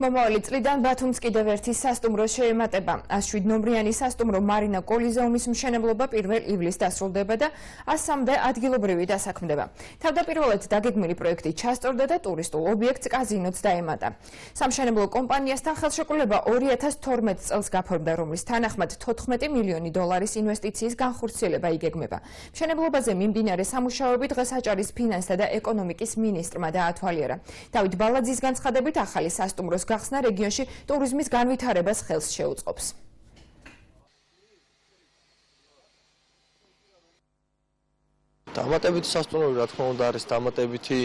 მომავალი წლიდან ბათუმს კიდევ ერთი სასტუმრო შეემატება. 107 ნომრიანი სასტუმრო მარინა კოლიზეუმის მშენებლობა 1 ივლისს დასრულდება და 103-მდე ადგილობრივი დასაქმდება. თავდაპირველად დაგეგმილი პროექტი ჩასწორდა და ტურისტულ ობიექტს კაზინოც დაემატა. სამშენებლო კომპანიასთან ხელშეკრულება 2012 წელს გაფორმდა, რომლის თანახმად 14 მილიონი დოლარის ინვესტიციის განხორციელება იგეგმება. მშენებლობაზე მიმდინარე სამუშაოები დღეს აჭარის ფინანსთა და ეკონომიკის მინისტრმა დაათვალიერა. დავით ბალაძის განცხადებით ახალი სასტუმროს გახსნა რეგიონში ტურიზმის განვითარებას ხელს შეუწყობს. დამატებითი სასტუმროები, რა თქმა უნდა, არის დამატებითი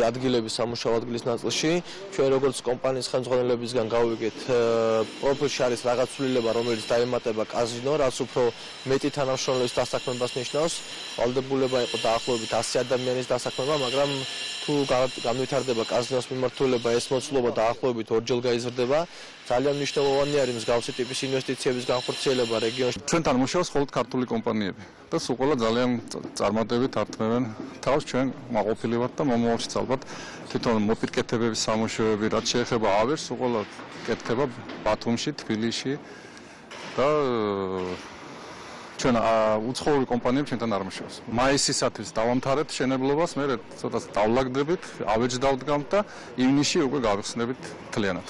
ადგილები სამუშაო ადგილის ნაწილში. ჩვენ როგორც კომპანიის ხელმძღვანელებისგან გავიგეთ, პროფილში არის რაღაც ცვლილება, რომელიც დაემატება კაზინო, რაც უფრო მეტი თანამშრომლობის დასაქმებას ნიშნავს. ვალდებულება იყო დაახლოებით 100 ადამიანის დასაქმება, მაგრამ თუ განვითარდება კაზინოს მიმართულება, ეს მოცულობა დაახლოებით 2 ჯერ გაიზრდება. ძალიან მნიშვნელოვანი არის მსგავსი ტიპის ინვესტიციების განხორციელება რეგიონში. ჩვენთან მუშაობს მხოლოდ ქართული კომპანიები და სულ ყველა ძალიან წარმატებით ართმევენ თავს. ჩვენ მაყოფილი ვართ და მომავალშიც ალბათ თვითონ მოპირკეთებების სამუშაოები, რაც შეეხება ავერს, სულ ყველა კეთდება ბათუმში, თბილისში და ჩვენ უცხოური კომპანიები ჩვენთან არ მუშაობს. მაისისათვის დავამთავრეთ შენებლობას, მე ცოტა დავლაგდებით, ავეჯს დავდგამთ და ივნისში უკვე გავიხსნებით მთლიანად.